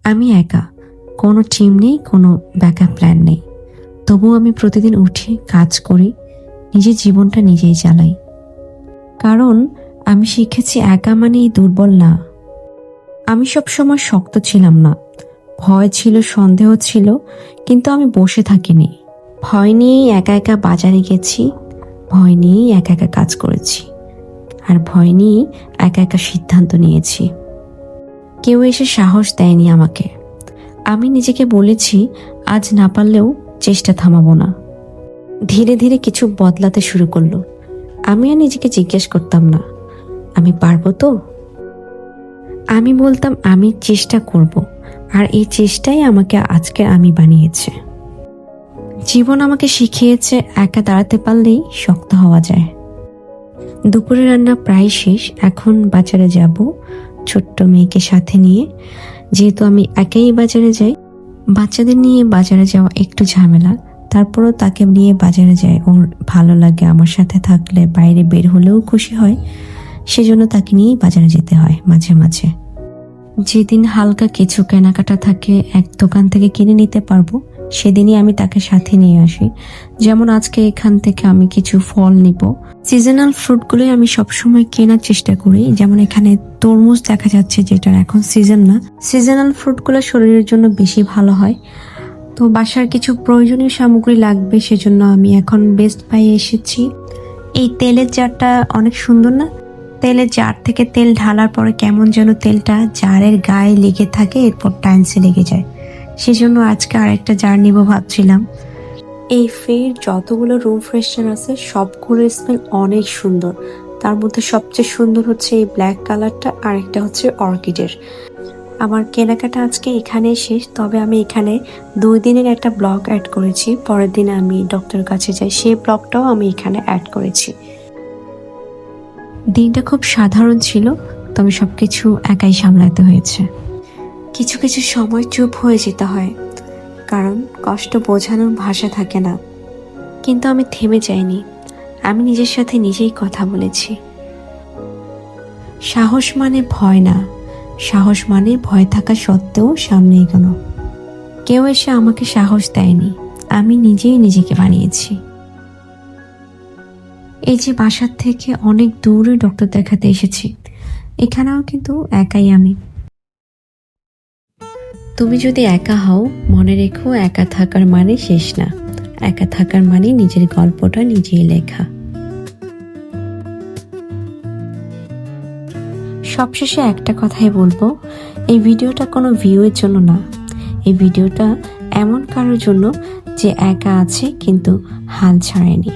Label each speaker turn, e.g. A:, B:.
A: আমি একা, কোনো টিম নেই, কোনো ব্যাকআপ প্ল্যান নেই। তবুও আমি প্রতিদিন উঠি, কাজ করি, নিজের জীবনটা নিজেই চালাই। কারণ আমি শিখেছি একা মানেই দুর্বল না। আমি সবসময় শক্ত ছিলাম না। ভয় ছিল, সন্দেহ ছিল, কিন্তু আমি বসে থাকিনি। ভয় নিয়েই একা একা বাজারে গেছি, ভয় নিয়েই একা একা কাজ করেছি, আর ভয় নিয়েই একা একা সিদ্ধান্ত নিয়েছি। কেউ এসে সাহস দেয়নি আমাকে। আমি নিজেকে বলেছি, আজ না পারলেও চেষ্টা থামাবো না। ধীরে ধীরে কিছু বদলাতে শুরু করলো। আমি আর নিজেকে জিজ্ঞেস করতাম না, আমি পারবো তো। আমি বলতাম, আমি চেষ্টা করব, আর এই চেষ্টাই আমাকে আজকে আমি বানিয়েছে। জীবন আমাকে শিখিয়েছে একা দাঁড়াতে পারলেই শক্ত হওয়া যায়। দুপুরে রান্না প্রায় শেষ, এখন বাজারে যাব ছোট্ট মেয়েকে সাথে নিয়ে। যেহেতু আমি একাই বাজারে যাই, বাচ্চাদের নিয়ে বাজারে যাওয়া একটু ঝামেলা, তারপরও তাকে নিয়ে বাজারে যাই। ওর ভালো লাগে, আমার সাথে থাকলে বাইরে বের হলেও খুশি হয়, সেজন্য তাকে নিয়েই বাজারে যেতে হয় মাঝে মাঝে। যেদিন হালকা কিছু কেনাকাটা থাকে এক দোকান থেকে কিনে নিতে পারবো, সেদিনই আমি তাকে সাথে নিয়ে আসি। যেমন আজকে এখান থেকে আমি কিছু ফল নিব। সিজনাল ফ্রুটগুলোই আমি সবসময় কেনার চেষ্টা করি। যেমন এখানে তরমুজ দেখা যাচ্ছে, যেটার এখন সিজন না। সিজনাল ফ্রুটগুলো শরীরের জন্য বেশি ভালো হয়। তো বাসার কিছু প্রয়োজনীয় সামগ্রী লাগবে, সেজন্য আমি এখন বেস্ট বাই এসেছি। এই তেলের জারটা অনেক সুন্দর না? তেলের জার থেকে তেল ঢালার পরে কেমন যেন তেলটা জারের গায়ে লেগে থাকে, এরপর টাইলসে লেগে যায়। সেজন্য আজকে আরেকটা জার নিব ভাবছিলাম। এই ফের যতগুলো রুম ফ্রেশনার আছে সবগুলোর স্মেল অনেক সুন্দর। তার মধ্যে সবচেয়ে সুন্দর হচ্ছে এই ব্ল্যাক কালারটা, আর একটা হচ্ছে অর্কিডের। আমার কেনাকাটা আজকে এখানে শেষ। তবে আমি এখানে 2 দিনের একটা ব্লগ অ্যাড করেছি। পরের দিন আমি ডক্টরের কাছে যাই, সেই ব্লগটাও আমি এখানে অ্যাড করেছি। দিনটা খুব সাধারণ ছিল, তবে সবকিছু একাই সামলাতে হয়েছে। কিছু কিছু সময় চুপ হয়ে যেতে হয়, কারণ কষ্ট বোঝানোর ভাষা থাকে না। কিন্তু আমি থেমে যাইনি। আমি নিজের সাথে নিজেই কথা বলেছি। সাহস মানে ভয় না, সাহস মানে ভয় থাকা সত্ত্বেও সামনে এগোনো। কেউ এসে আমাকে সাহস দেয়নি, আমি নিজেই নিজেকে বানিয়েছি। এই যে বাসার থেকে অনেক দূরে ডক্টর দেখাতে এসেছি, এখানেও কিন্তু একাই আমি। তুমি যদি একা হও, মনে রেখো একা থাকার মানে শেষ না। একা থাকার মানে নিজের গল্পটা নিজেই লেখা। সবশেষে একটা কথাই বলবো, এই ভিডিওটা কোনো ভিউয়ের জন্য না। এই ভিডিওটা এমন কারোর জন্য যে একা আছে কিন্তু হাল ছাড়েনি।